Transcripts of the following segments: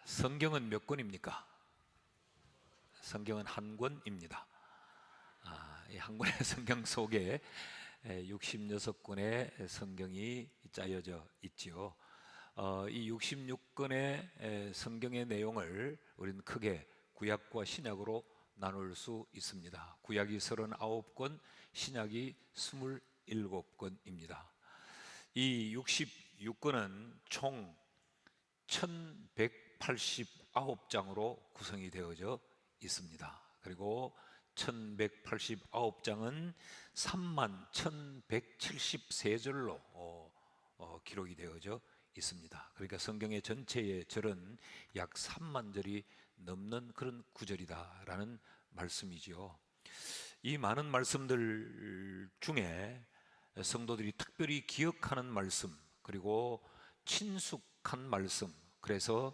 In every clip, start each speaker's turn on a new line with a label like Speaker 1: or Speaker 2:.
Speaker 1: 성경은 몇 권입니까? 성경은 한 권입니다. 이 한 권의 성경 속에 66권의 성경이 짜여져 있지요. 이 66권의 성경의 내용을 우리는 크게 구약과 신약으로 나눌 수 있습니다. 구약이 39권, 신약이 27권입니다. 이 66권은 총 1189장으로 구성이 되어져 있습니다. 그리고 1189장은 31,173절로 기록이 되어져 있습니다. 그러니까 성경의 전체의 절은 약 3만 절이 넘는 그런 구절이다라는 말씀이지요. 이 많은 말씀들 중에 성도들이 특별히 기억하는 말씀, 그리고 친숙한 말씀, 그래서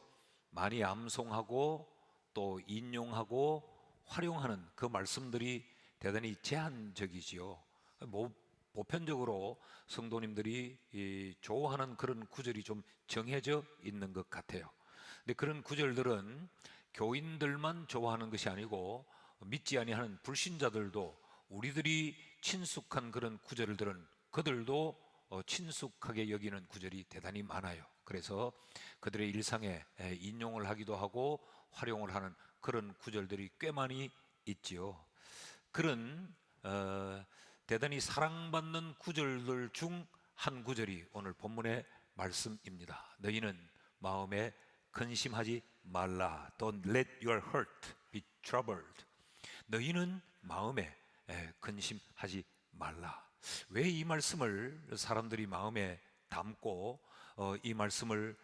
Speaker 1: 많이 암송하고 또 인용하고 활용하는 그 말씀들이 대단히 제한적이지요. 보편적으로 성도님들이 좋아하는 그런 구절이 좀 정해져 있는 것 같아요. 근데 그런 구절들은 교인들만 좋아하는 것이 아니고 믿지 아니하는 불신자들도 우리들이 친숙한 그런 구절들은 그들도 친숙하게 여기는 구절이 대단히 많아요. 그래서 그들의 일상에 인용을 하기도 하고 활용을 하는 그런 구절들이 꽤 많이 있지요. 그런 대단히 사랑받는 구절들 중 한 구절이 오늘 본문의 말씀입니다. 너희는 마음에 근심하지 말라. Don't let your heart be troubled. 너희는 마음에 근심하지 말라. 왜 이 말씀을 사람들이 마음에 담고 이 말씀을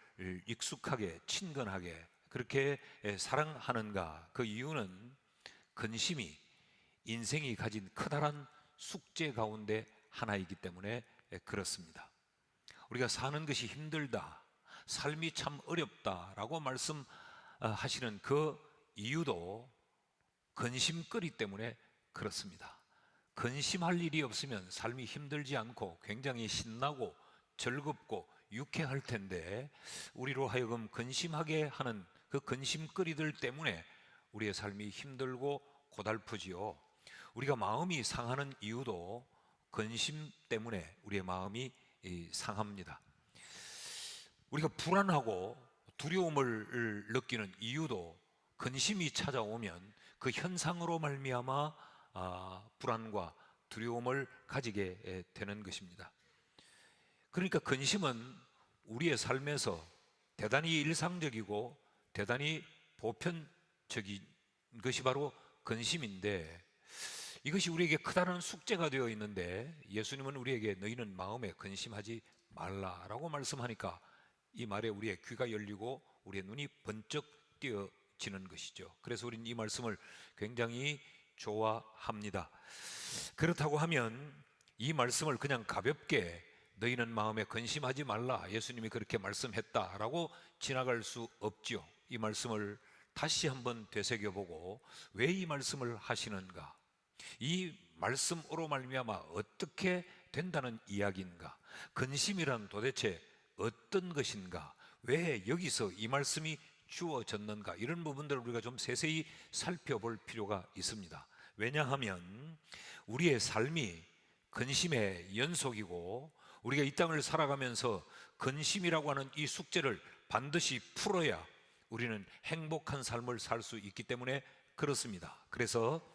Speaker 1: 익숙하게 친근하게 그렇게 사랑하는가? 그 이유는 근심이 인생이 가진 커다란 숙제 가운데 하나이기 때문에 그렇습니다. 우리가 사는 것이 힘들다, 삶이 참 어렵다라고 말씀하시는 그 이유도 근심거리 때문에 그렇습니다. 근심할 일이 없으면 삶이 힘들지 않고 굉장히 신나고 즐겁고 유쾌할 텐데, 우리로 하여금 근심하게 하는 그 근심거리들 때문에 우리의 삶이 힘들고 고달프지요. 우리가 마음이 상하는 이유도 근심 때문에 우리의 마음이 상합니다. 우리가 불안하고 두려움을 느끼는 이유도 근심이 찾아오면 그 현상으로 말미암아 불안과 두려움을 가지게 되는 것입니다. 그러니까 근심은 우리의 삶에서 대단히 일상적이고 대단히 보편적인 것이 바로 근심인데, 이것이 우리에게 크다는 숙제가 되어 있는데 예수님은 우리에게 너희는 마음에 근심하지 말라라고 말씀하니까 이 말에 우리의 귀가 열리고 우리의 눈이 번쩍 띄어지는 것이죠. 그래서 우리는 이 말씀을 굉장히 좋아합니다. 그렇다고 하면 이 말씀을 그냥 가볍게 너희는 마음에 근심하지 말라, 예수님이 그렇게 말씀했다라고 지나갈 수 없지요. 이 말씀을 다시 한번 되새겨보고 왜 이 말씀을 하시는가, 이 말씀으로 말미암아 어떻게 된다는 이야기인가, 근심이란 도대체 어떤 것인가, 왜 여기서 이 말씀이 주어졌는가, 이런 부분들을 우리가 좀 세세히 살펴볼 필요가 있습니다. 왜냐하면 우리의 삶이 근심의 연속이고 우리가 이 땅을 살아가면서 근심이라고 하는 이 숙제를 반드시 풀어야 우리는 행복한 삶을 살 수 있기 때문에 그렇습니다. 그래서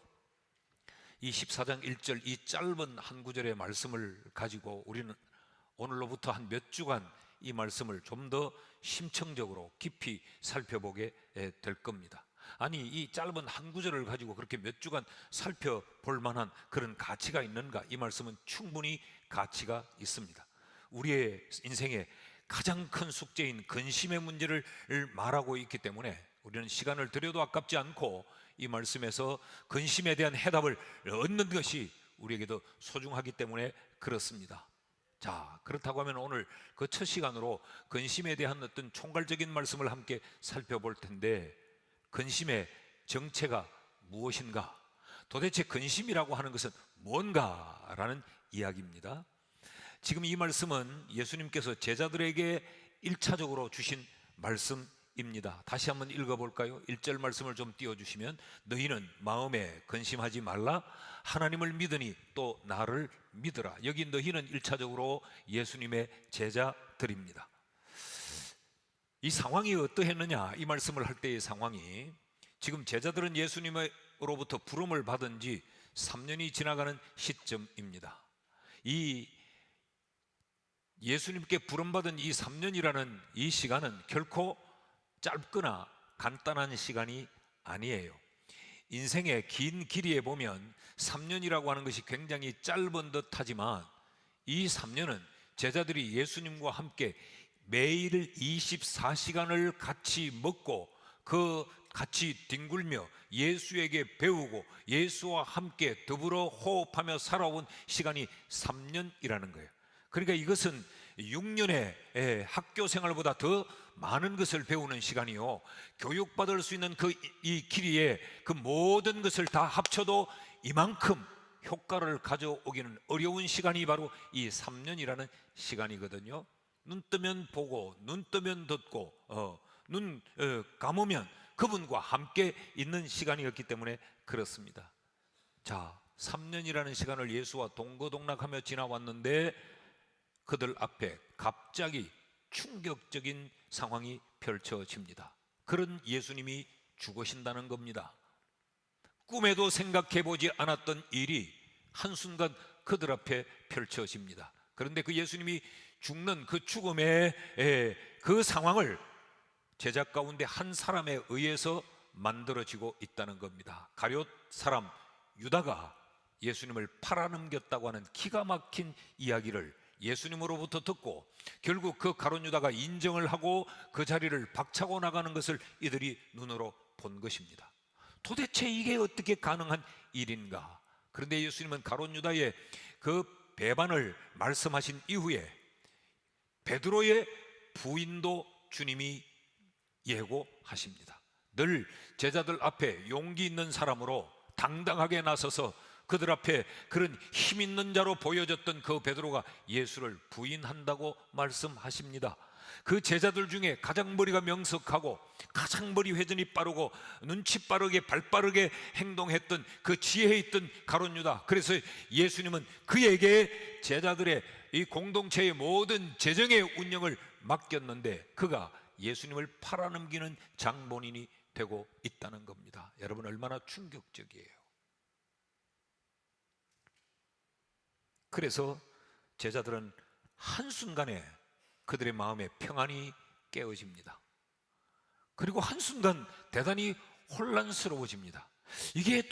Speaker 1: 이 14장 1절 이 짧은 한 구절의 말씀을 가지고 우리는 오늘로부터 한 몇 주간 이 말씀을 좀 더 심층적으로 깊이 살펴보게 될 겁니다. 아니, 이 짧은 한 구절을 가지고 그렇게 몇 주간 살펴볼 만한 그런 가치가 있는가? 이 말씀은 충분히 가치가 있습니다. 우리의 인생의 가장 큰 숙제인 근심의 문제를 말하고 있기 때문에 우리는 시간을 들여도 아깝지 않고 이 말씀에서 근심에 대한 해답을 얻는 것이 우리에게도 소중하기 때문에 그렇습니다. 자, 그렇다고 하면 오늘 그 첫 시간으로 근심에 대한 어떤 총괄적인 말씀을 함께 살펴볼 텐데, 근심의 정체가 무엇인가? 도대체 근심이라고 하는 것은 뭔가라는 이야기입니다. 지금 이 말씀은 예수님께서 제자들에게 1차적으로 주신 입니다. 다시 한번 읽어볼까요? 1절 말씀을 좀 띄워주시면, 너희는 마음에 근심하지 말라. 하나님을 믿으니 또 나를 믿으라. 여기 너희는 1차적으로 예수님의 제자들입니다. 이 상황이 어떠했느냐, 이 말씀을 할 때의 상황이, 지금 제자들은 예수님으로부터 부름을 받은 지 3년이 지나가는 시점입니다. 이 예수님께 부름받은 이 3년이라는 이 시간은 결코 짧거나 간단한 시간이 아니에요. 인생의 긴 길이에 보면 3년이라고 하는 것이 굉장히 짧은 듯 하지만, 이 3년은 제자들이 예수님과 함께 매일 24시간을 같이 먹고 같이 뒹굴며 예수에게 배우고 예수와 함께 더불어 호흡하며 살아온 시간이 3년이라는 거예요. 그러니까 이것은 6년의 학교 생활보다 더 많은 것을 배우는 시간이요, 교육받을 수 있는 이 길이에 그 모든 것을 다 합쳐도 이만큼 효과를 가져오기는 어려운 시간이 바로 이 3년이라는 시간이거든요. 눈 뜨면 보고 눈 뜨면 듣고 눈 감으면 그분과 함께 있는 시간이었기 때문에 그렇습니다. 자, 3년이라는 시간을 예수와 동거동락하며 지나왔는데 그들 앞에 갑자기 충격적인 상황이 펼쳐집니다. 그런 예수님이 죽으신다는 겁니다. 꿈에도 생각해보지 않았던 일이 한순간 그들 앞에 펼쳐집니다. 그런데 그 예수님이 죽는 그 죽음의 그 상황을 제자 가운데 한 사람에 의해서 만들어지고 있다는 겁니다. 가룟 사람 유다가 예수님을 팔아넘겼다고 하는 기가 막힌 이야기를 예수님으로부터 듣고, 결국 그 가룟 유다가 인정을 하고 그 자리를 박차고 나가는 것을 이들이 눈으로 본 것입니다. 도대체 이게 어떻게 가능한 일인가? 그런데 예수님은 가룟 유다의 그 배반을 말씀하신 이후에 베드로의 부인도 주님이 예고하십니다. 늘 제자들 앞에 용기 있는 사람으로 당당하게 나서서 그들 앞에 그런 힘 있는 자로 보여졌던 그 베드로가 예수를 부인한다고 말씀하십니다. 그 제자들 중에 가장 머리가 명석하고 가장 머리 회전이 빠르고 눈치 빠르게 발 빠르게 행동했던 그 지혜에 있던 가룟 유다, 그래서 예수님은 그에게 제자들의 이 공동체의 모든 재정의 운영을 맡겼는데 그가 예수님을 팔아넘기는 장본인이 되고 있다는 겁니다. 여러분, 얼마나 충격적이에요. 그래서 제자들은 한순간에 그들의 마음에 평안이 깨어집니다. 그리고 한순간 대단히 혼란스러워집니다. 이게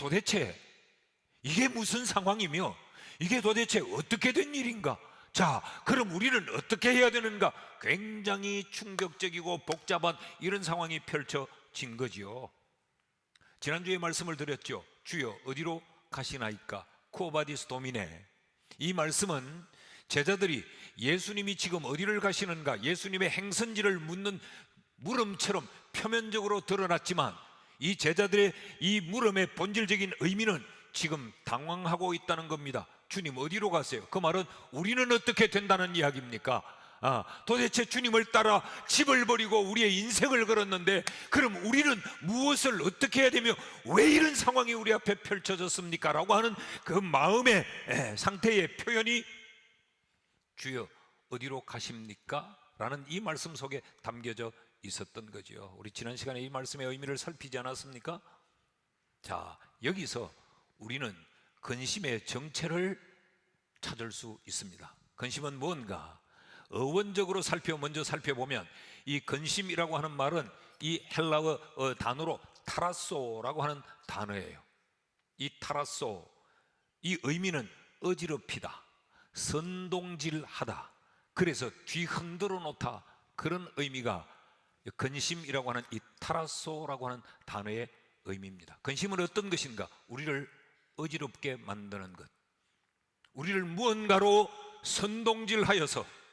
Speaker 1: 무슨 상황이며 이게 도대체 어떻게 된 일인가? 자, 그럼 우리는 어떻게 해야 되는가? 굉장히 충격적이고 복잡한 이런 상황이 펼쳐진 거지요. 지난주에 말씀을 드렸죠. 주여 어디로 가시나이까? 쿠오바디스 도미네. 이 말씀은 제자들이 예수님이 지금 어디를 가시는가, 예수님의 행선지를 묻는 물음처럼 표면적으로 드러났지만, 이 제자들의 이 물음의 본질적인 의미는 지금 당황하고 있다는 겁니다. 주님 어디로 가세요? 그 말은 우리는 어떻게 된다는 이야기입니까? 도대체 주님을 따라 집을 버리고 우리의 인생을 걸었는데 그럼 우리는 무엇을 어떻게 해야 되며 왜 이런 상황이 우리 앞에 펼쳐졌습니까? 라고 하는 그 마음의 상태의 표현이 주여 어디로 가십니까? 라는 이 말씀 속에 담겨져 있었던 거죠. 우리 지난 시간에 이 말씀의 의미를 살피지 않았습니까? 자, 여기서 우리는 근심의 정체를 찾을 수 있습니다. 근심은 뭔가? 어원적으로 먼저 살펴보면 이 근심이라고 하는 말은 이 헬라어 단어로 타라소라고 하는 단어예요. 이 타라소, 이 의미는 어지럽히다, 선동질하다, 그래서 뒤흔들어 놓다, 그런 의미가 근심이라고 하는 이 타라소라고 하는 단어의 의미입니다. 근심은 어떤 것인가? 우리를 어지럽게 만드는 것, 우리를 무언가로 선동질하여서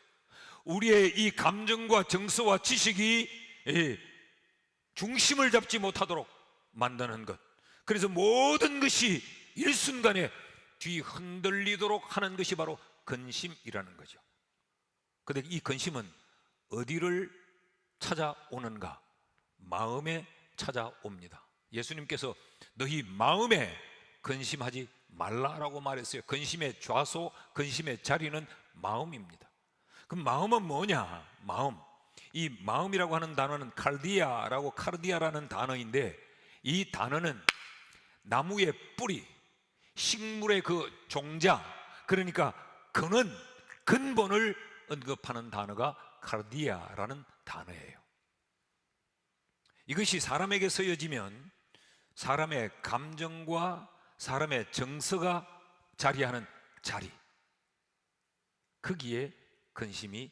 Speaker 1: 우리의 이 감정과 정서와 지식이 중심을 잡지 못하도록 만드는 것, 그래서 모든 것이 일순간에 뒤흔들리도록 하는 것이 바로 근심이라는 거죠. 그런데 이 근심은 어디를 찾아오는가? 마음에 찾아옵니다. 예수님께서 너희 마음에 근심하지 말라라고 말했어요. 근심의 좌소, 근심의 자리는 마음입니다. 그럼 마음은 뭐냐? 마음. 이 마음이라고 하는 단어는 카르디아라는 단어인데, 이 단어는 나무의 뿌리, 식물의 그 종자, 그러니까 근본을 언급하는 단어가 카르디아라는 단어예요. 이것이 사람에게 쓰여지면 사람의 감정과 사람의 정서가 자리하는 자리, 거기에 근심이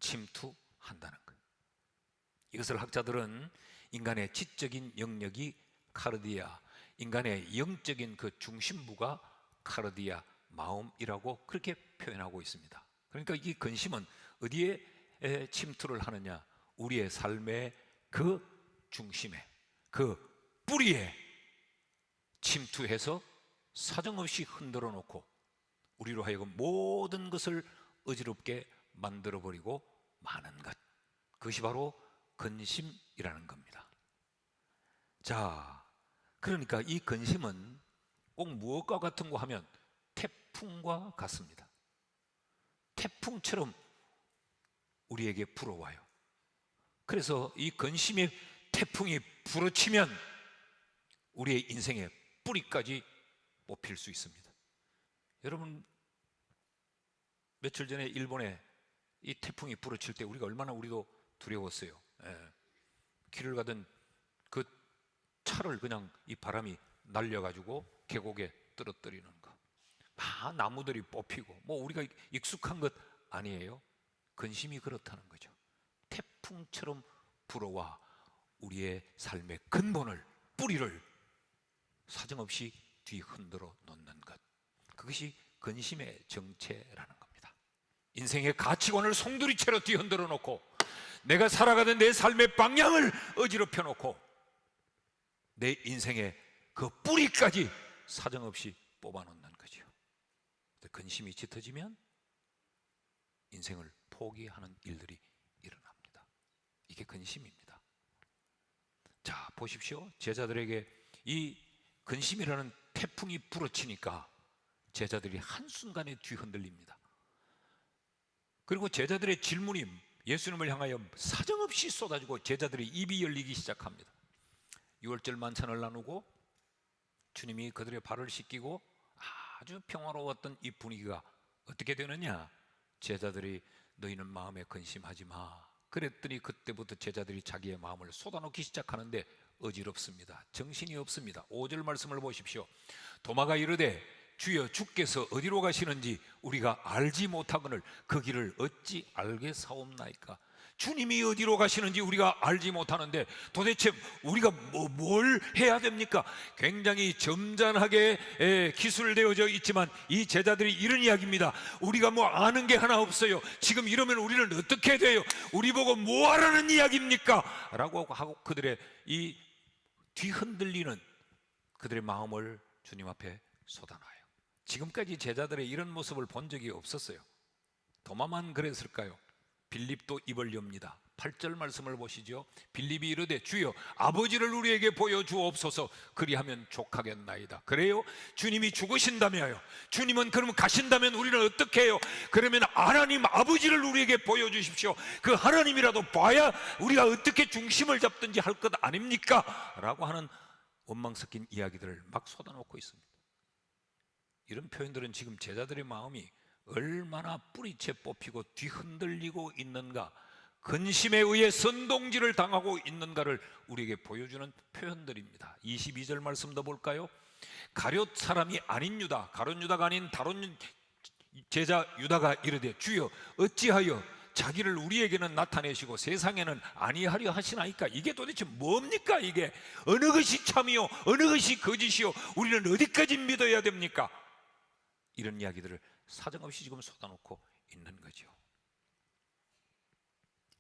Speaker 1: 침투한다는 거예요. 이것을 학자들은 인간의 지적인 영역이 카르디아, 인간의 영적인 그 중심부가 카르디아, 마음이라고 그렇게 표현하고 있습니다. 그러니까 이 근심은 어디에 침투를 하느냐? 우리의 삶의 그 중심에, 그 뿌리에 침투해서 사정없이 흔들어 놓고 우리로 하여금 모든 것을 어지럽게 만들어버리고 마는 것, 그것이 바로 근심이라는 겁니다. 자, 그러니까 이 근심은 꼭 무엇과 같은 거 하면 태풍과 같습니다. 태풍처럼 우리에게 불어와요. 그래서 이 근심의 태풍이 불어치면 우리의 인생의 뿌리까지 뽑힐 수 있습니다. 여러분, 며칠 전에 일본에 이 태풍이 불어칠 때 우리가 얼마나 우리도 두려웠어요. 길을 가던 그 차를 그냥 이 바람이 날려가지고 계곡에 떨어뜨리는 거, 나무들이 뽑히고, 뭐 우리가 익숙한 것 아니에요? 근심이 그렇다는 거죠. 태풍처럼 불어와 우리의 삶의 근본을, 뿌리를 사정없이 뒤흔들어 놓는 것, 그것이 근심의 정체라는 겁니다. 인생의 가치관을 송두리째로 뒤흔들어 놓고 내가 살아가던 내 삶의 방향을 어지럽혀 놓고 내 인생의 그 뿌리까지 사정없이 뽑아 놓는 거죠. 근심이 짙어지면 인생을 포기하는 일들이 일어납니다. 이게 근심입니다. 자, 보십시오. 제자들에게 이 근심이라는 태풍이 불어치니까 제자들이 한순간에 뒤흔들립니다. 그리고 제자들의 질문이 예수님을 향하여 사정없이 쏟아지고 제자들의 입이 열리기 시작합니다. 유월절 만찬을 나누고 주님이 그들의 발을 씻기고 아주 평화로웠던 이 분위기가 어떻게 되느냐? 제자들이 너희는 마음에 근심하지 마. 그랬더니 그때부터 제자들이 자기의 마음을 쏟아놓기 시작하는데 어지럽습니다. 정신이 없습니다. 5절 말씀을 보십시오. 도마가 이르되 주여 주께서 어디로 가시는지 우리가 알지 못하거늘 그 길을 어찌 알겠사옵나이까. 주님이 어디로 가시는지 우리가 알지 못하는데 도대체 우리가 뭘 해야 됩니까? 굉장히 점잖하게 기술되어져 있지만 이 제자들이 이런 이야기입니다. 우리가 뭐 아는 게 하나 없어요. 지금 이러면 우리는 어떻게 돼요? 우리 보고 뭐 하라는 이야기입니까? 라고 하고 그들의 이 뒤흔들리는 그들의 마음을 주님 앞에 쏟아놔요. 지금까지 제자들의 이런 모습을 본 적이 없었어요. 도마만 그랬을까요? 빌립도 입을 엽니다. 8절 말씀을 보시죠. 빌립이 이르되 주여 아버지를 우리에게 보여주옵소서 그리하면 족하겠나이다. 그래요? 주님이 죽으신다며요. 주님은 그러면 가신다면 우리는 어떻게 해요? 그러면 하나님 아버지를 우리에게 보여주십시오. 그 하나님이라도 봐야 우리가 어떻게 중심을 잡든지 할 것 아닙니까? 라고 하는 원망 섞인 이야기들을 막 쏟아놓고 있습니다. 이런 표현들은 지금 제자들의 마음이 얼마나 뿌리채 뽑히고 뒤흔들리고 있는가, 근심에 의해 선동질을 당하고 있는가를 우리에게 보여주는 표현들입니다. 22절 말씀 더 볼까요? 가룟 사람이 아닌 유다, 가룟 유다가 아닌 다른 제자 유다가 이르되 주여 어찌하여 자기를 우리에게는 나타내시고 세상에는 아니하려 하시나이까. 이게 도대체 뭡니까? 이게 어느 것이 참이요 어느 것이 거짓이요 우리는 어디까지 믿어야 됩니까? 이런 이야기들을 사정없이 지금 쏟아놓고 있는 거죠.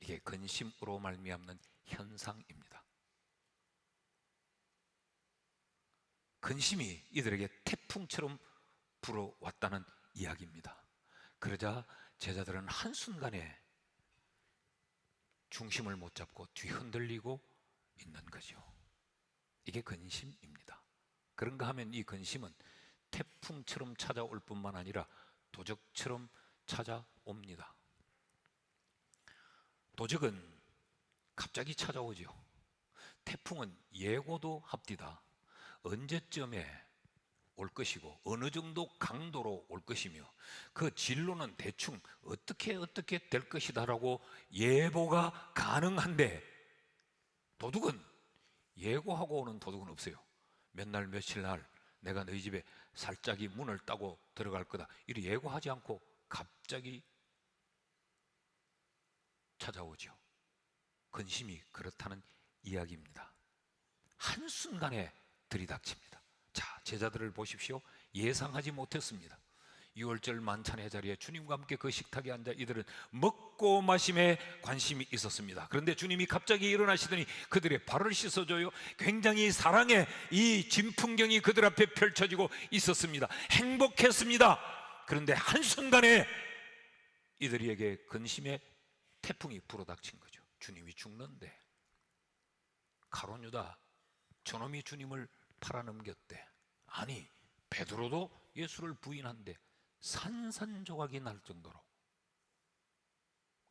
Speaker 1: 이게 근심으로 말미암는 현상입니다. 근심이 이들에게 태풍처럼 불어왔다는 이야기입니다. 그러자 제자들은 한순간에 중심을 못 잡고 뒤흔들리고 있는 거죠. 이게 근심입니다. 그런가 하면 이 근심은 태풍처럼 찾아올 뿐만 아니라 도적처럼 찾아옵니다. 도적은 갑자기 찾아오죠. 태풍은 예고도 합디다. 언제쯤에 올 것이고 어느 정도 강도로 올 것이며 그 진로는 대충 어떻게 될 것이다라고 예보가 가능한데, 도둑은 예고하고 오는 도둑은 없어요. 몇 날 며칠 날 내가 너희 집에 살짝이 문을 따고 들어갈 거다, 이리 예고하지 않고 갑자기 찾아오죠. 근심이 그렇다는 이야기입니다. 한순간에 들이닥칩니다. 자, 제자들을 보십시오. 예상하지 못했습니다. 6월절 만찬의 자리에 주님과 함께 그 식탁에 앉아 이들은 먹고 마심에 관심이 있었습니다. 그런데 주님이 갑자기 일어나시더니 그들의 발을 씻어줘요. 굉장히 사랑의 이 진풍경이 그들 앞에 펼쳐지고 있었습니다. 행복했습니다. 그런데 한순간에 이들에게 근심의 태풍이 불어닥친 거죠. 주님이 죽는데, 가룟유다 저놈이 주님을 팔아넘겼대. 아니, 베드로도 예수를 부인한데 산산조각이 날 정도로.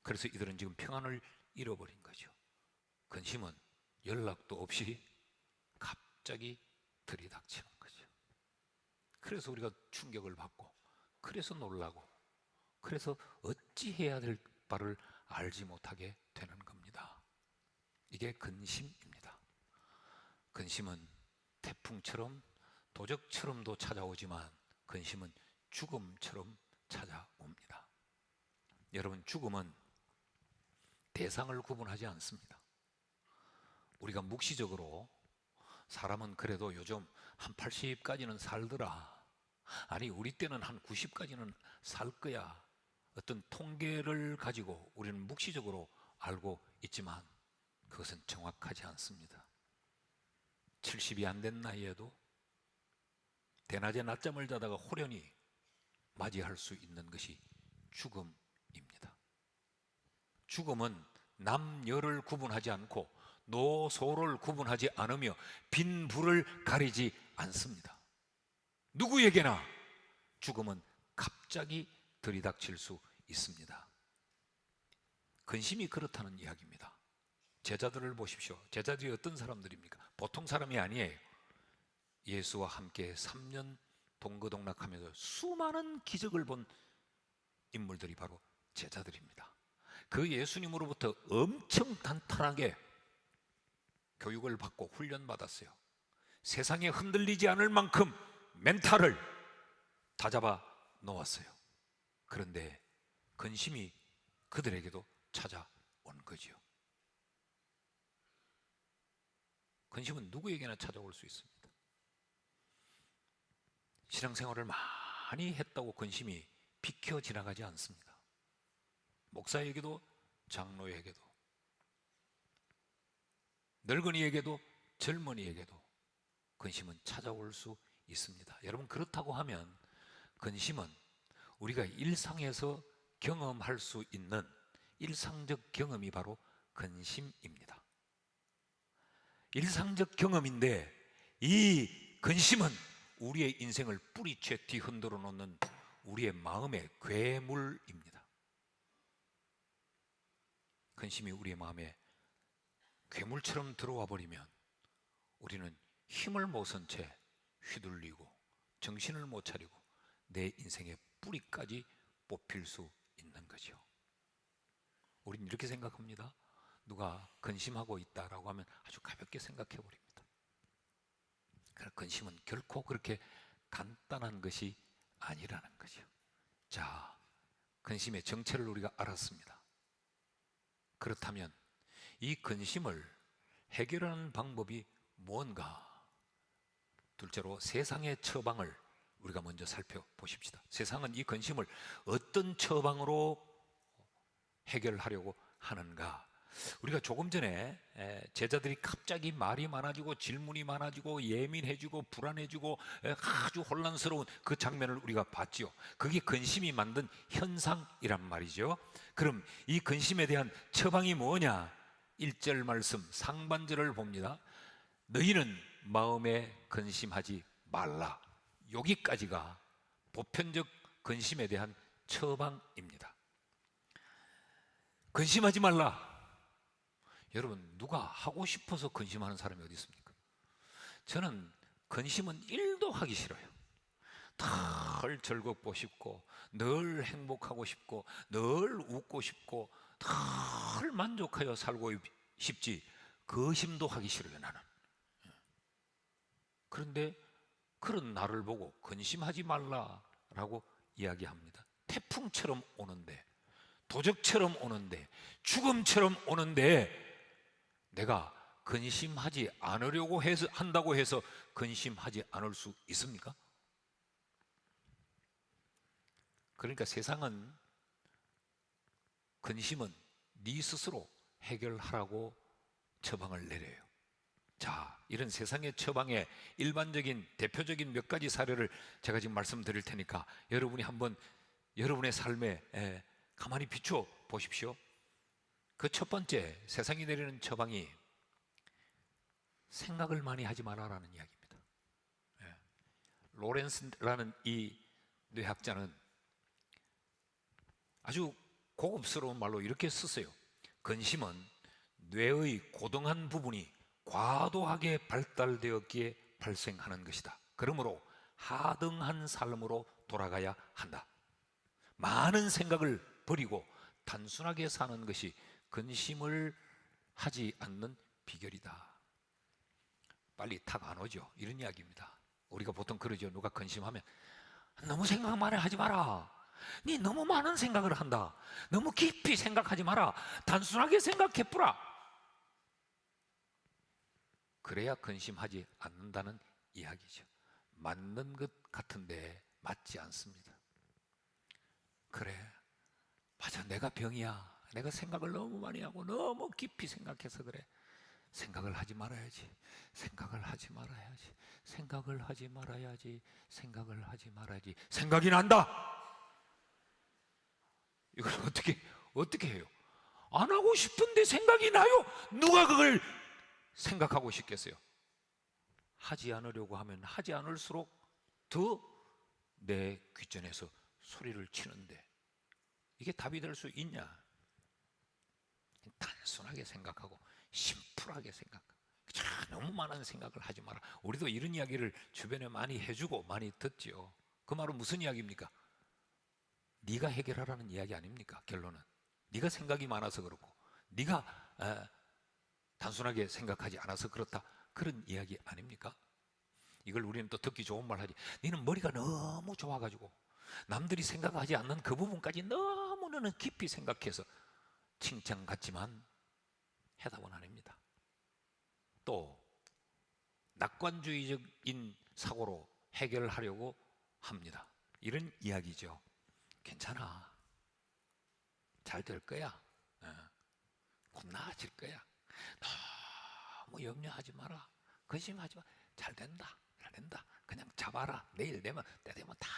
Speaker 1: 그래서 이들은 지금 평안을 잃어버린 거죠. 근심은 연락도 없이 갑자기 들이닥치는 거죠. 그래서 우리가 충격을 받고, 그래서 놀라고, 그래서 어찌해야 될 바를 알지 못하게 되는 겁니다. 이게 근심입니다. 근심은 태풍처럼 도적처럼도 찾아오지만 근심은 죽음처럼 찾아옵니다. 여러분, 죽음은 대상을 구분하지 않습니다. 우리가 묵시적으로 사람은 그래도 요즘 한 80까지는 살더라, 아니 우리 때는 한 90까지는 살 거야, 어떤 통계를 가지고 우리는 묵시적으로 알고 있지만 그것은 정확하지 않습니다. 70이 안 된 나이에도 대낮에 낮잠을 자다가 호련히 맞이할 수 있는 것이 죽음입니다. 죽음은 남녀를 구분하지 않고 노소를 구분하지 않으며 빈부를 가리지 않습니다. 누구에게나 죽음은 갑자기 들이닥칠 수 있습니다. 근심이 그렇다는 이야기입니다. 제자들을 보십시오. 제자들이 어떤 사람들입니까? 보통 사람이 아니에요. 예수와 함께 3년 동거동락하면서 수많은 기적을 본 인물들이 바로 제자들입니다. 그 예수님으로부터 엄청 단단하게 교육을 받고 훈련받았어요. 세상에 흔들리지 않을 만큼 멘탈을 다잡아 놓았어요. 그런데 근심이 그들에게도 찾아온 거지요. 근심은 누구에게나 찾아올 수 있습니다. 신앙생활을 많이 했다고 근심이 비켜 지나가지 않습니다. 목사에게도 장로에게도 늙은이에게도 젊은이에게도 근심은 찾아올 수 있습니다. 여러분, 그렇다고 하면 근심은 우리가 일상에서 경험할 수 있는 일상적 경험이 바로 근심입니다. 일상적 경험인데 이 근심은 우리의 인생을 뿌리채 뒤흔들어 놓는 우리의 마음의 괴물입니다. 근심이 우리의 마음에 괴물처럼 들어와 버리면 우리는 힘을 못 쓴 채 휘둘리고 정신을 못 차리고 내 인생의 뿌리까지 뽑힐 수 있는 거죠. 우리는 이렇게 생각합니다. 누가 근심하고 있다라고 하면 아주 가볍게 생각해 버립니다. 그러나 근심은 결코 그렇게 간단한 것이 아니라는 거죠. 자, 근심의 정체를 우리가 알았습니다. 그렇다면 이 근심을 해결하는 방법이 뭔가? 둘째로 세상의 처방을 우리가 먼저 살펴보십시다. 세상은 이 근심을 어떤 처방으로 해결하려고 하는가? 우리가 조금 전에 제자들이 갑자기 말이 많아지고 질문이 많아지고 예민해지고 불안해지고 아주 혼란스러운 그 장면을 우리가 봤죠. 그게 근심이 만든 현상이란 말이죠. 그럼 이 근심에 대한 처방이 뭐냐? 1절 말씀 상반절을 봅니다. 너희는 마음에 근심하지 말라. 여기까지가 보편적 근심에 대한 처방입니다. 근심하지 말라. 여러분, 누가 하고 싶어서 근심하는 사람이 어디 있습니까? 저는 근심은 1도 하기 싫어요. 늘 즐겁고 싶고, 늘 행복하고 싶고, 늘 웃고 싶고, 늘 만족하여 살고 싶지, 근심도 하기 싫어요, 나는. 그런데 그런 나를 보고 근심하지 말라라고 이야기합니다. 태풍처럼 오는데, 도적처럼 오는데, 죽음처럼 오는데, 내가 근심하지 않으려고 한다고 해서 근심하지 않을 수 있습니까? 그러니까 세상은, 근심은 네 스스로 해결하라고 처방을 내려요. 자, 이런 세상의 처방의 일반적인 대표적인 몇 가지 사례를 제가 지금 말씀드릴 테니까 여러분이 한번 여러분의 삶에 가만히 비춰 보십시오. 그 첫 번째, 세상이 내리는 처방이 생각을 많이 하지 마라라는 이야기입니다. 로렌스라는 이 뇌학자는 아주 고급스러운 말로 이렇게 썼어요. 근심은 뇌의 고등한 부분이 과도하게 발달되었기에 발생하는 것이다. 그러므로 하등한 삶으로 돌아가야 한다. 많은 생각을 버리고 단순하게 사는 것이 근심을 하지 않는 비결이다. 빨리 탁 안 오죠. 이런 이야기입니다. 우리가 보통 그러죠. 누가 근심하면 너무 생각 많이 하지 마라. 네 너무 많은 생각을 한다. 너무 깊이 생각하지 마라. 단순하게 생각해보라. 그래야 근심하지 않는다는 이야기죠. 맞는 것 같은데 맞지 않습니다. 그래, 맞아, 내가 병이야. 내가 생각을 너무 많이 하고 너무 깊이 생각해서 그래. 생각을 하지 말아야지. 생각을 하지 말아야지. 생각을 하지 말아야지. 생각을 하지 말아야지. 생각이 난다. 이걸 어떻게 해요? 안 하고 싶은데 생각이 나요. 누가 그걸 생각하고 싶겠어요? 하지 않으려고 하면 하지 않을수록 더 내 귀전에서 소리를 치는데, 이게 답이 될 수 있냐? 단순하게 생각하고 심플하게 생각하고, 너무 많은 생각을 하지 마라. 우리도 이런 이야기를 주변에 많이 해주고 많이 듣죠. 그 말은 무슨 이야기입니까? 네가 해결하라는 이야기 아닙니까? 결론은 네가 생각이 많아서 그렇고, 네가 단순하게 생각하지 않아서 그렇다, 그런 이야기 아닙니까? 이걸 우리는 또 듣기 좋은 말 하지. 너는 머리가 너무 좋아가지고 남들이 생각하지 않는 그 부분까지 너무너무 깊이 생각해서 칭찬 같지만 해답은 아닙니다. 또 낙관주의적인 사고로 해결하려고 합니다. 이런 이야기죠. 괜찮아, 잘 될 거야, 곧 나아질 거야, 너무 염려하지 마라, 근심하지 마, 잘 된다, 잘 된다, 그냥 잡아라, 내일 되면 때 되면 다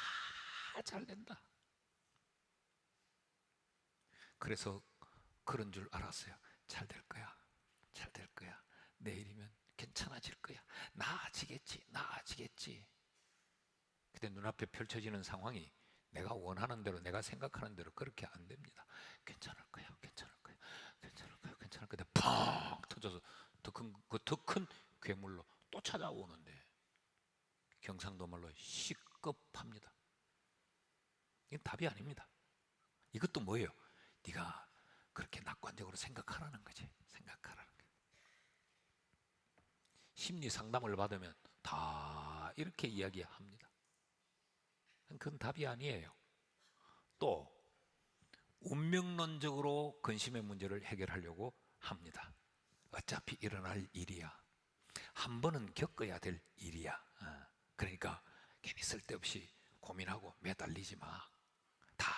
Speaker 1: 잘 된다. 그래서 그런 줄 알았어요. 잘 될 거야, 잘 될 거야, 내일이면 괜찮아질 거야, 나아지겠지, 나아지겠지. 근데 눈앞에 펼쳐지는 상황이 내가 원하는 대로, 내가 생각하는 대로 그렇게 안 됩니다. 괜찮을 거야, 괜찮을 거야, 괜찮을 거야, 괜찮을 거야. 펑 터져서 더 큰 괴물로 또 찾아오는데, 경상도 말로 시급합니다. 이건 답이 아닙니다. 이것도 뭐예요? 네가 그렇게 낙관적으로 생각하라는 거지. 생각하라는 거지. 심리 상담을 받으면 다 이렇게 이야기합니다. 그건 답이 아니에요. 또 운명론적으로 근심의 문제를 해결하려고 합니다. 어차피 일어날 일이야. 한 번은 겪어야 될 일이야. 그러니까 괜히 쓸데없이 고민하고 매달리지 마. 다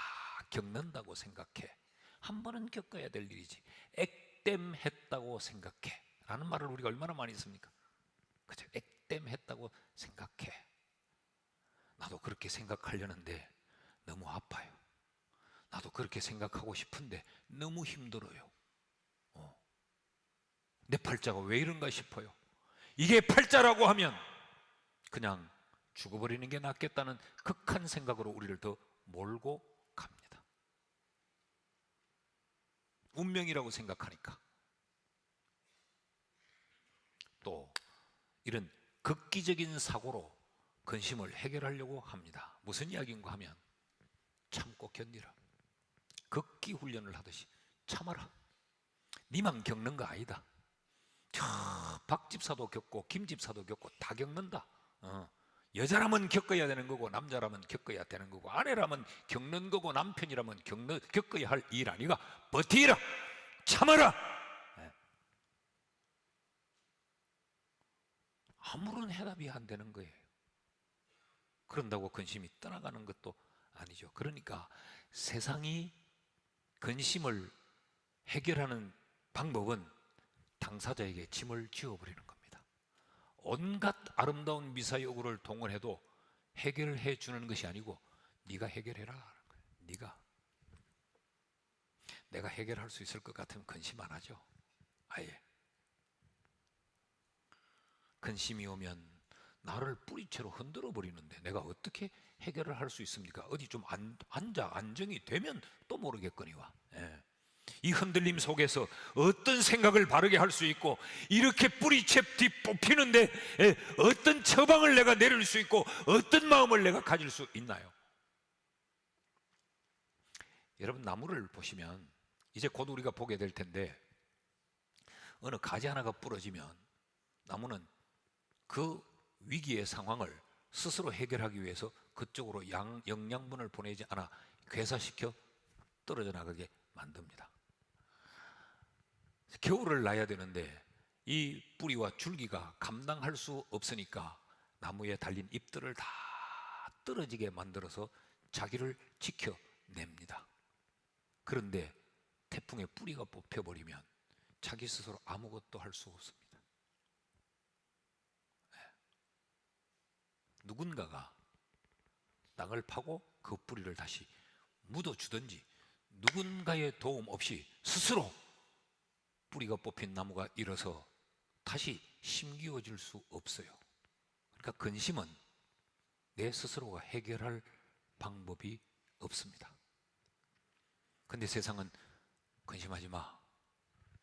Speaker 1: 겪는다고 생각해. 한 번은 겪어야 될 일이지. 액땜했다고 생각해. 라는 말을 우리가 얼마나 많이 씁니까? 그죠? 액땜했다고 생각해. 나도 그렇게 생각하려는데 너무 아파요. 나도 그렇게 생각하고 싶은데 너무 힘들어요. 내 팔자가 왜 이런가 싶어요. 이게 팔자라고 하면 그냥 죽어버리는 게 낫겠다는 극한 생각으로 우리를 더 몰고 갑니다. 운명이라고 생각하니까. 또 이런 극기적인 사고로 근심을 해결하려고 합니다. 무슨 이야기인가 하면 참고 견디라. 극기 훈련을 하듯이 참아라. 니만 겪는 거 아니다. 저 박집사도 겪고 김집사도 겪고 다 겪는다. 여자라면 겪어야 되는 거고 남자라면 겪어야 되는 거고 아내라면 겪는 거고 남편이라면 겪어야 할 일 아니가. 버티라. 참아라. 아무런 해답이 안 되는 거예요. 그런다고 근심이 떠나가는 것도 아니죠. 그러니까 세상이 근심을 해결하는 방법은 당사자에게 짐을 지워버리는 겁니다. 온갖 아름다운 미사여구를 동원해도 해결해 주는 것이 아니고 네가 해결해라. 네가. 내가 해결할 수 있을 것 같으면 근심 안 하죠. 아예. 근심이 오면 나를 뿌리채로 흔들어 버리는데 내가 어떻게 해결을 할 수 있습니까? 어디 좀 안정이 되면 또 모르겠거니와. 이 흔들림 속에서 어떤 생각을 바르게 할 수 있고 이렇게 뿌리채 뒤뽑히는데 어떤 처방을 내가 내릴 수 있고 어떤 마음을 내가 가질 수 있나요? 여러분 나무를 보시면 이제 곧 우리가 보게 될 텐데 어느 가지 하나가 부러지면 나무는 그 위기의 상황을 스스로 해결하기 위해서 그쪽으로 영양분을 보내지 않아 괴사시켜 떨어져 나가게 만듭니다. 겨울을 나야 되는데 이 뿌리와 줄기가 감당할 수 없으니까 나무에 달린 잎들을 다 떨어지게 만들어서 자기를 지켜냅니다. 그런데 태풍에 뿌리가 뽑혀버리면 자기 스스로 아무것도 할 수 없습니다. 누군가가 땅을 파고 그 뿌리를 다시 묻어주든지 누군가의 도움 없이 스스로 뿌리가 뽑힌 나무가 일어서 다시 심기워질 수 없어요. 그러니까 근심은 내 스스로가 해결할 방법이 없습니다. 근데 세상은 근심하지 마,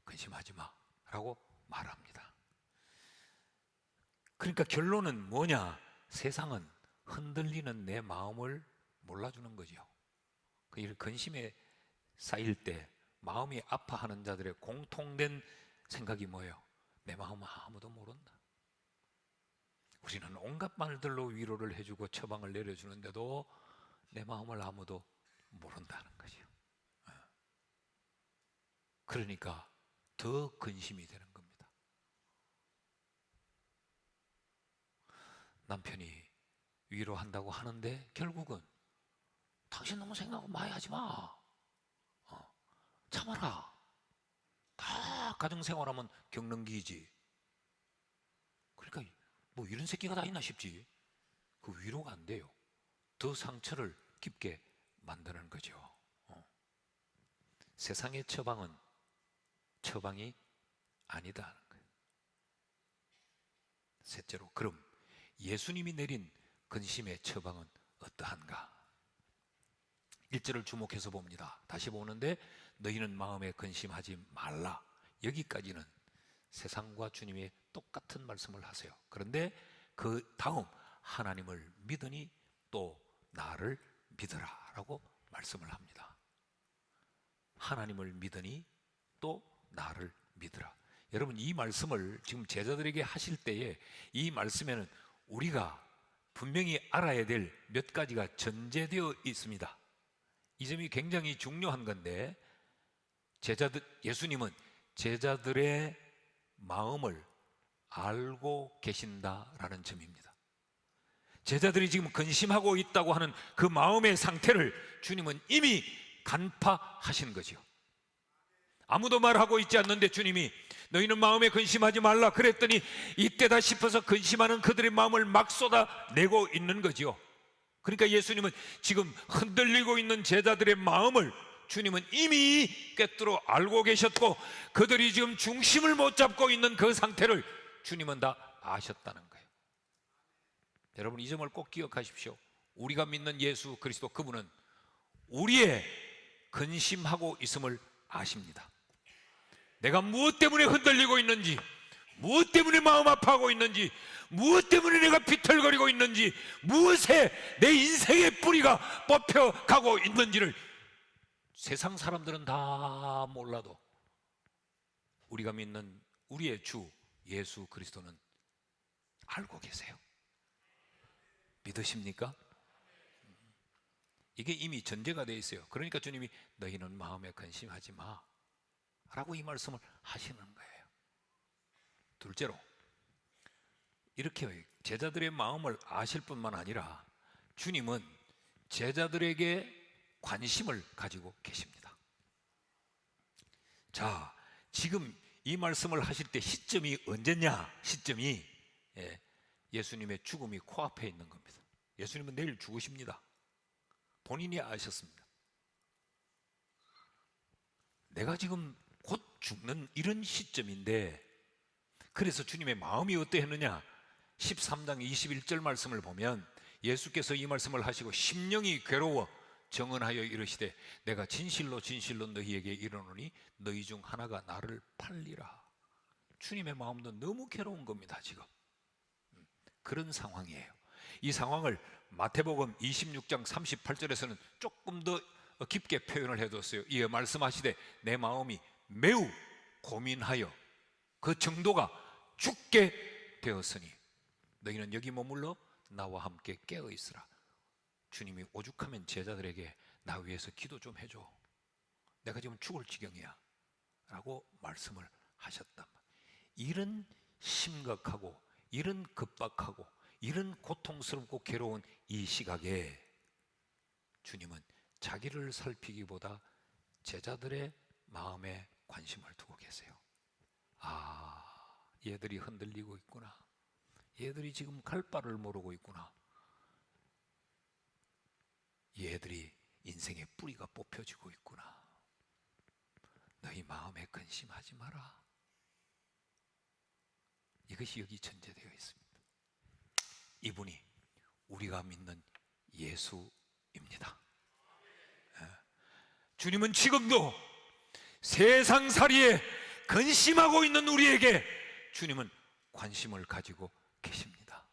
Speaker 1: 근심하지 마 라고 말합니다. 그러니까 결론은 뭐냐? 세상은 흔들리는 내 마음을 몰라주는 거죠. 그 근심에 쌓일 때 마음이 아파하는 자들의 공통된 생각이 뭐예요? 내 마음은 아무도 모른다. 우리는 온갖 말들로 위로를 해주고 처방을 내려주는데도 내 마음을 아무도 모른다는 거죠. 그러니까 더 근심이 되는 겁니다. 남편이 위로한다고 하는데 결국은 당신 너무 생각 많이 하지 마. 참아라. 다 가정생활하면 겪는 기지. 그러니까 뭐 이런 새끼가 다 있나 싶지. 그 위로가 안 돼요. 더 상처를 깊게 만드는 거죠. 세상의 처방은 처방이 아니다는 거예요. 셋째로, 그럼 예수님이 내린 근심의 처방은 어떠한가? 1절을 주목해서 봅니다. 다시 보는데 너희는 마음에 근심하지 말라. 여기까지는 세상과 주님이 똑같은 말씀을 하세요. 그런데 그 다음 하나님을 믿으니 또 나를 믿으라 라고 말씀을 합니다. 하나님을 믿으니 또 나를 믿으라. 여러분 이 말씀을 지금 제자들에게 하실 때에 이 말씀에는 우리가 분명히 알아야 될 몇 가지가 전제되어 있습니다. 이 점이 굉장히 중요한 건데 예수님은 제자들의 마음을 알고 계신다라는 점입니다. 제자들이 지금 근심하고 있다고 하는 그 마음의 상태를 주님은 이미 간파하신 거죠. 아무도 말하고 있지 않는데 주님이 너희는 마음에 근심하지 말라 그랬더니 이때다 싶어서 근심하는 그들의 마음을 막 쏟아내고 있는 거죠. 그러니까 예수님은 지금 흔들리고 있는 제자들의 마음을 주님은 이미 꿰뚫어 알고 계셨고 그들이 지금 중심을 못 잡고 있는 그 상태를 주님은 다 아셨다는 거예요. 여러분, 이 점을 꼭 기억하십시오. 우리가 믿는 예수 그리스도, 그분은 우리의 근심하고 있음을 아십니다. 내가 무엇 때문에 흔들리고 있는지, 무엇 때문에 마음 아파하고 있는지, 무엇 때문에 내가 비틀거리고 있는지, 무엇에 내 인생의 뿌리가 뽑혀가고 있는지를 세상 사람들은 다 몰라도 우리가 믿는 우리의 주 예수 그리스도는 알고 계세요. 믿으십니까? 이게 이미 전제가 되어 있어요. 그러니까 주님이 너희는 마음에 근심하지 마 라고 이 말씀을 하시는 거예요. 둘째로, 이렇게 제자들의 마음을 아실 뿐만 아니라 주님은 제자들에게 관심을 가지고 계십니다. 자, 지금 이 말씀을 하실 때 시점이 언제냐? 시점이 예수님의 죽음이 코앞에 있는 겁니다. 예수님은 내일 죽으십니다. 본인이 아셨습니다. 내가 지금 곧 죽는 이런 시점인데, 그래서 주님의 마음이 어떠했느냐? 13장 21절 말씀을 보면 예수께서 이 말씀을 하시고 심령이 괴로워 정언하여 이르시되 내가 진실로 진실로 너희에게 이르노니 너희 중 하나가 나를 팔리라. 주님의 마음도 너무 괴로운 겁니다. 지금 그런 상황이에요. 이 상황을 마태복음 26장 38절에서는 조금 더 깊게 표현을 해뒀어요. 이에 말씀하시되 내 마음이 매우 고민하여 그 정도가 죽게 되었으니 너희는 여기 머물러 나와 함께 깨어 있으라. 주님이 오죽하면 제자들에게 나 위해서 기도 좀 해줘, 내가 지금 죽을 지경이야 라고 말씀을 하셨단 말이에요. 이런 심각하고 이런 급박하고 이런 고통스럽고 괴로운 이 시각에 주님은 자기를 살피기보다 제자들의 마음에 관심을 두고 계세요. 아, 얘들이 흔들리고 있구나. 얘들이 지금 갈 바를 모르고 있구나. 얘들이 인생의 뿌리가 뽑혀지고 있구나. 너희 마음에 근심하지 마라. 이것이 여기 전제되어 있습니다. 이분이 우리가 믿는 예수입니다. 주님은 지금도 세상살이에 근심하고 있는 우리에게 주님은 관심을 가지고 계십니다.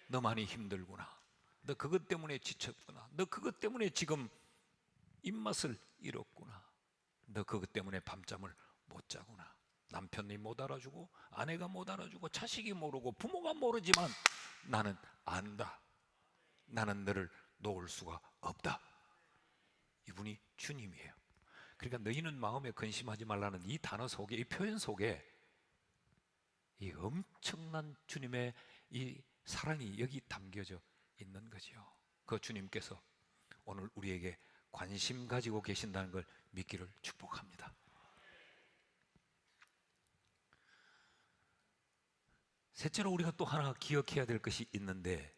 Speaker 1: 너 많이 힘들구나. 너 그것 때문에 지쳤구나. 너 그것 때문에 지금 입맛을 잃었구나. 너 그것 때문에 밤잠을 못 자구나. 남편이 못 알아주고 아내가 못 알아주고 자식이 모르고 부모가 모르지만 나는 안다. 나는 너를 놓을 수가 없다. 이분이 주님이에요. 그러니까 너희는 마음에 근심하지 말라는 이 단어 속에, 이 표현 속에 이 엄청난 주님의 이 사랑이 여기 담겨져 있는 거죠. 그 주님께서 오늘 우리에게 관심 가지고 계신다는 걸 믿기를 축복합니다. 셋째로 우리가 또 하나 기억해야 될 것이 있는데,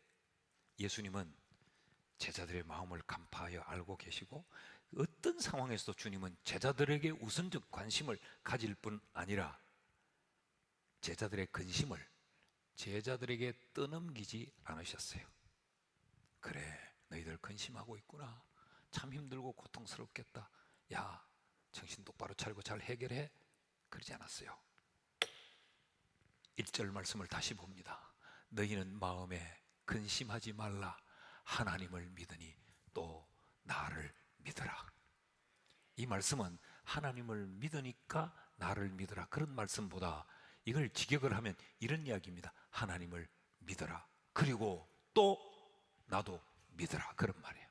Speaker 1: 예수님은 제자들의 마음을 간파하여 알고 계시고 어떤 상황에서도 주님은 제자들에게 우선적 관심을 가질 뿐 아니라 제자들의 근심을 제자들에게 떠넘기지 않으셨어요. 그래, 너희들 근심하고 있구나. 참 힘들고 고통스럽겠다. 야, 정신 똑바로 차리고 잘 해결해. 그러지 않았어요. 1절 말씀을 다시 봅니다. 너희는 마음에 근심하지 말라. 하나님을 믿으니 또 나를 믿으라. 이 말씀은 하나님을 믿으니까 나를 믿으라, 그런 말씀보다 이걸 직역을 하면 이런 이야기입니다. 하나님을 믿어라, 그리고 또 나도 믿어라, 그런 말이에요.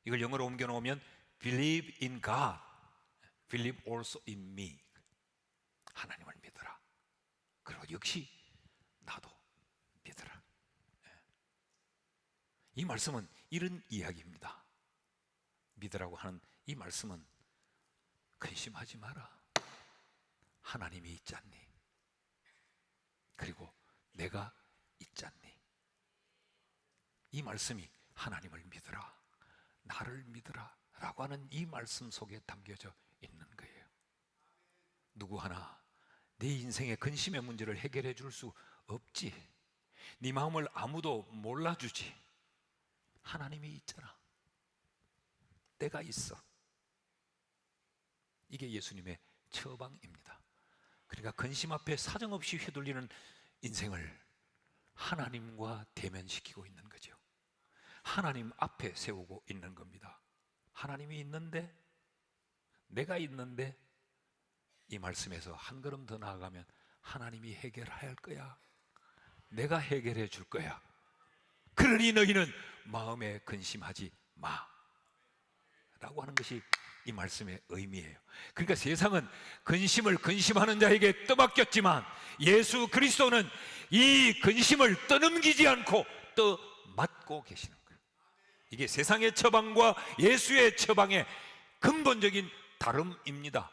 Speaker 1: 이걸 영어로 옮겨 놓으면 Believe in God, believe also in me. 하나님을 믿어라, 그리고 역시 나도 믿어라. 이 말씀은 이런 이야기입니다. 믿으라고 하는 이 말씀은 근심하지 마라. 하나님이 있지 않니? 그리고 내가 있지 않니? 이 말씀이 하나님을 믿으라, 나를 믿으라 라고 하는 이 말씀 속에 담겨져 있는 거예요. 누구 하나 내 인생의 근심의 문제를 해결해 줄 수 없지. 네 마음을 아무도 몰라주지. 하나님이 있잖아. 내가 있어. 이게 예수님의 처방입니다. 그러니까 근심 앞에 사정없이 휘둘리는 인생을 하나님과 대면시키고 있는 거죠. 하나님 앞에 세우고 있는 겁니다. 하나님이 있는데, 내가 있는데, 이 말씀에서 한 걸음 더 나아가면 하나님이 해결할 거야. 내가 해결해 줄 거야. 그러니 너희는 마음에 근심하지 마 라고 하는 것이 이 말씀의 의미예요. 그러니까 세상은 근심을 근심하는 자에게 떠맡겼지만 예수 그리스도는 이 근심을 떠넘기지 않고 떠맡고 계시는 거예요. 이게 세상의 처방과 예수의 처방의 근본적인 다름입니다.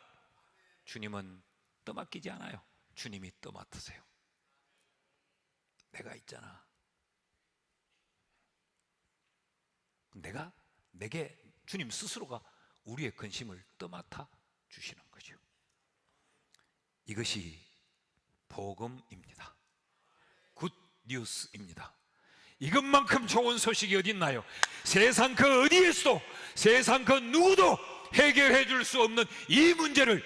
Speaker 1: 주님은 떠맡기지 않아요. 주님이 떠맡으세요. 내가 있잖아. 내게 주님 스스로가 우리의 근심을 떠맡아 주시는 거죠. 이것이 복음입니다. 굿 뉴스입니다. 이것만큼 좋은 소식이 어디 있나요? 세상 그 어디에서도, 세상 그 누구도 해결해 줄 수 없는 이 문제를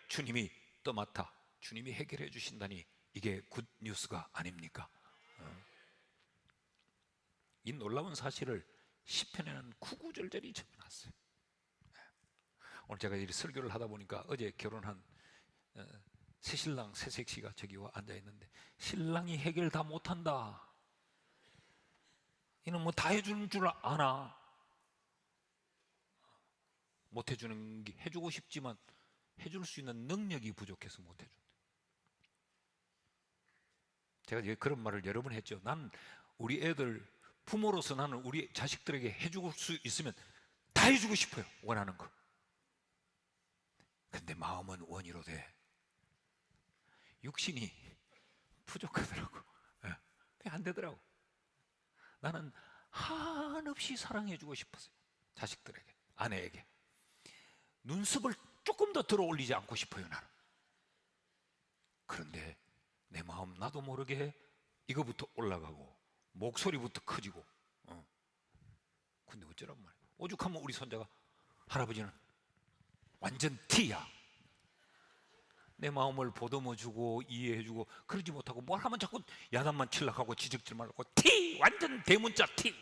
Speaker 1: 주님이 떠맡아 주님이 해결해 주신다니 이게 굿 뉴스가 아닙니까? 이 놀라운 사실을 시편에는 구구절절히 적어놨어요. 오늘 제가 이 설교를 하다 보니까 어제 결혼한 새신랑 새색시가 저기 와 앉아 있는데, 신랑이 해결 다 못한다. 이는 뭐 다 해주는 줄 아나. 못 해주는 게, 해주고 싶지만 해줄 수 있는 능력이 부족해서 못 해준다. 제가 그런 말을 여러 번 했죠. 난 우리 애들 부모로서 나는 우리 자식들에게 해줄 수 있으면 다 해주고 싶어요. 원하는 거. 근데 마음은 원이로 돼. 육신이 부족하더라고. 안 되더라고. 나는 한없이 사랑해주고 싶었어요. 자식들에게, 아내에게. 눈썹을 조금 더 들어 올리지 않고 싶어요, 나는. 그런데 내 마음 나도 모르게 이거부터 올라가고 목소리부터 커지고. 근데 어쩌란 말이야. 오죽하면 우리 손자가, 할아버지는 완전 T야. 내 마음을 보듬어주고 이해해주고 그러지 못하고 뭘 하면 자꾸 야단만 칠락하고 지적질만 하고 T! 완전 대문자 T!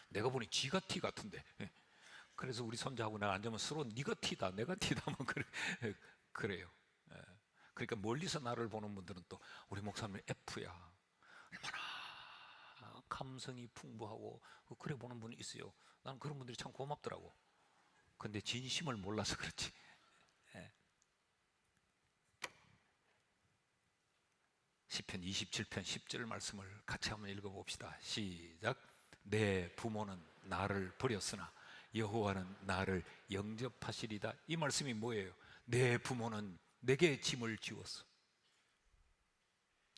Speaker 1: 내가 보니 지가 T 같은데. 그래서 우리 손자하고 내가 앉으면 서로 네가 T다 내가 T다 뭐 그래요. 그러니까 멀리서 나를 보는 분들은 또 우리 목사님은 F야. 얼마나 감성이 풍부하고 그래 보는 분이 있어요. 나는 그런 분들이 참 고맙더라고. 근데 진심을 몰라서 그렇지. 시편 27편 10절 말씀을 같이 한번 읽어봅시다. 시작. 내 부모는 나를 버렸으나 여호와는 나를 영접하시리다. 이 말씀이 뭐예요? 내 부모는 내게 짐을 지웠어.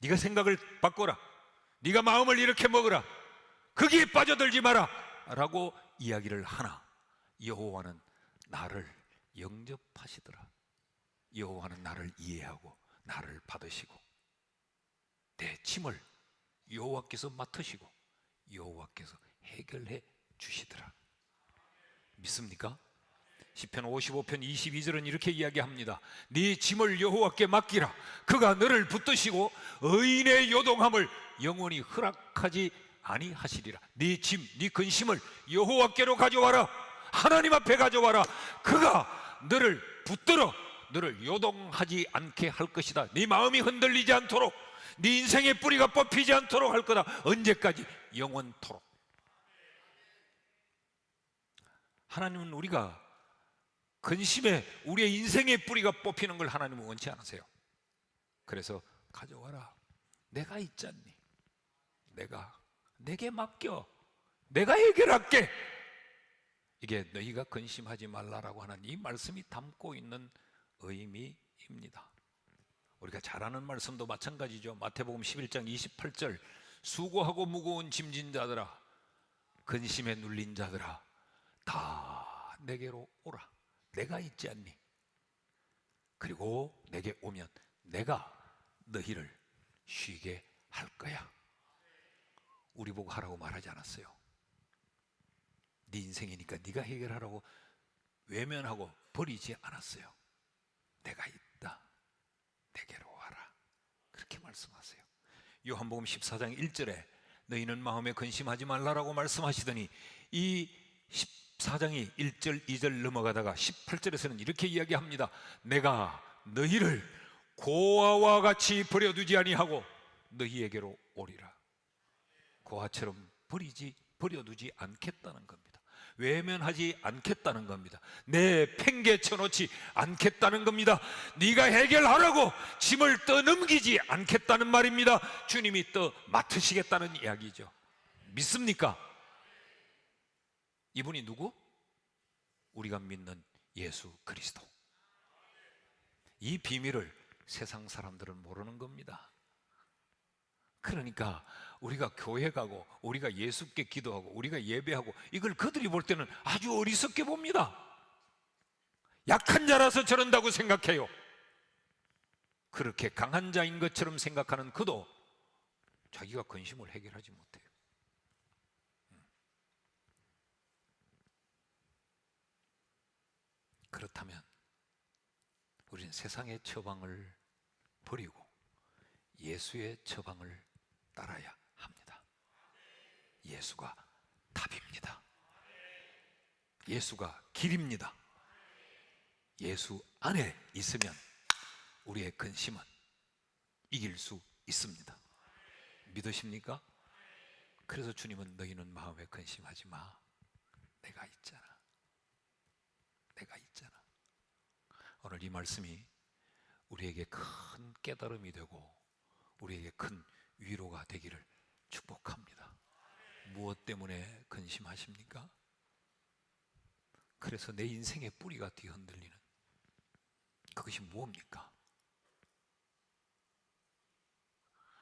Speaker 1: 네가 생각을 바꿔라. 네가 마음을 이렇게 먹으라. 거기에 빠져들지 마라 라고 이야기를 하나 여호와는 나를 영접하시더라. 여호와는 나를 이해하고 나를 받으시고 내 짐을 여호와께서 맡으시고 여호와께서 해결해 주시더라. 믿습니까? 시편 55편 22절은 이렇게 이야기합니다. 네 짐을 여호와께 맡기라. 그가 너를 붙드시고 의인의 요동함을 영원히 허락하지 아니하시리라. 네 짐, 네 근심을 여호와께로 가져와라. 하나님 앞에 가져와라. 그가 너를 붙들어 너를 요동하지 않게 할 것이다. 네 마음이 흔들리지 않도록, 네 인생의 뿌리가 뽑히지 않도록 할 거다. 언제까지? 영원토록. 하나님은 우리가 근심에 우리의 인생의 뿌리가 뽑히는 걸 하나님은 원치 않으세요. 그래서 가져와라. 내가 있잖니. 내게 맡겨. 내가 해결할게. 이게 너희가 근심하지 말라라고 하는 이 말씀이 담고 있는 의미입니다. 우리가 잘 아는 말씀도 마찬가지죠. 마태복음 11장 28절 수고하고 무거운 짐진 자들아, 근심에 눌린 자들아, 다 내게로 오라. 내가 있지 않니? 그리고 내게 오면 내가 너희를 쉬게 할 거야. 우리 보고 하라고 말하지 않았어요. 네 인생이니까 네가 해결하라고 외면하고 버리지 않았어요. 내가 있다. 내게로 와라. 그렇게 말씀하세요. 요한복음 14장 1절에 너희는 마음에 근심하지 말라라고 말씀하시더니 이 14장이 1절 2절 넘어가다가 18절에서는 이렇게 이야기합니다. 내가 너희를 고아와 같이 버려두지 아니하고 너희에게로 오리라. 고아처럼 버려두지 않겠다는 겁니다. 외면하지 않겠다는 겁니다. 내 팽개 쳐놓지 않겠다는 겁니다. 네가 해결하라고 짐을 떠넘기지 않겠다는 말입니다. 주님이 떠 맡으시겠다는 이야기죠. 믿습니까? 이분이 누구? 우리가 믿는 예수 그리스도. 이 비밀을 세상 사람들은 모르는 겁니다. 그러니까 우리가 교회 가고 우리가 예수께 기도하고 우리가 예배하고 이걸 그들이 볼 때는 아주 어리석게 봅니다. 약한 자라서 저런다고 생각해요. 그렇게 강한 자인 것처럼 생각하는 그도 자기가 근심을 해결하지 못해요. 그렇다면 우리는 세상의 처방을 버리고 예수의 처방을 따라야 합니다. 예수가 답입니다. 예수가 길입니다. 예수 안에 있으면 우리의 근심은 이길 수 있습니다. 믿으십니까? 그래서 주님은 너희는 마음에 근심하지 마. 내가 있잖아. 내가 있잖아. 오늘 이 말씀이 우리에게 큰 깨달음이 되고 우리에게 큰 위로가 되기를 축복합니다. 무엇 때문에 근심하십니까? 그래서 내 인생의 뿌리가 뒤흔들리는 그것이 무엇입니까?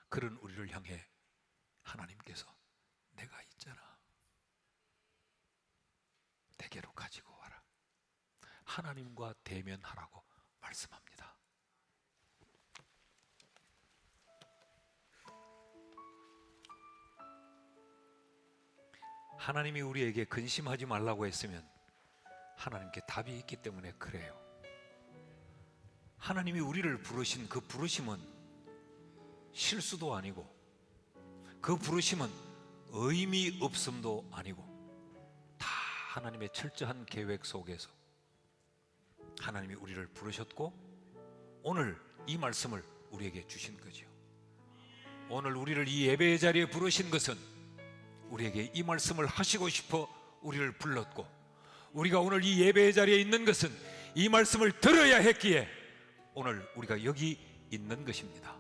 Speaker 1: 그런 우리를 향해 하나님께서 내가 있잖아. 내게로 가지고 와라. 하나님과 대면하라고 말씀합니다. 하나님이 우리에게 근심하지 말라고 했으면 하나님께 답이 있기 때문에 그래요. 하나님이 우리를 부르신 그 부르심은 실수도 아니고 그 부르심은 의미 없음도 아니고 다 하나님의 철저한 계획 속에서 하나님이 우리를 부르셨고 오늘 이 말씀을 우리에게 주신 거죠. 오늘 우리를 이 예배의 자리에 부르신 것은 우리에게 이 말씀을 하시고 싶어 우리를 불렀고 우리가 오늘 이 예배의 자리에 있는 것은 이 말씀을 들어야 했기에 오늘 우리가 여기 있는 것입니다.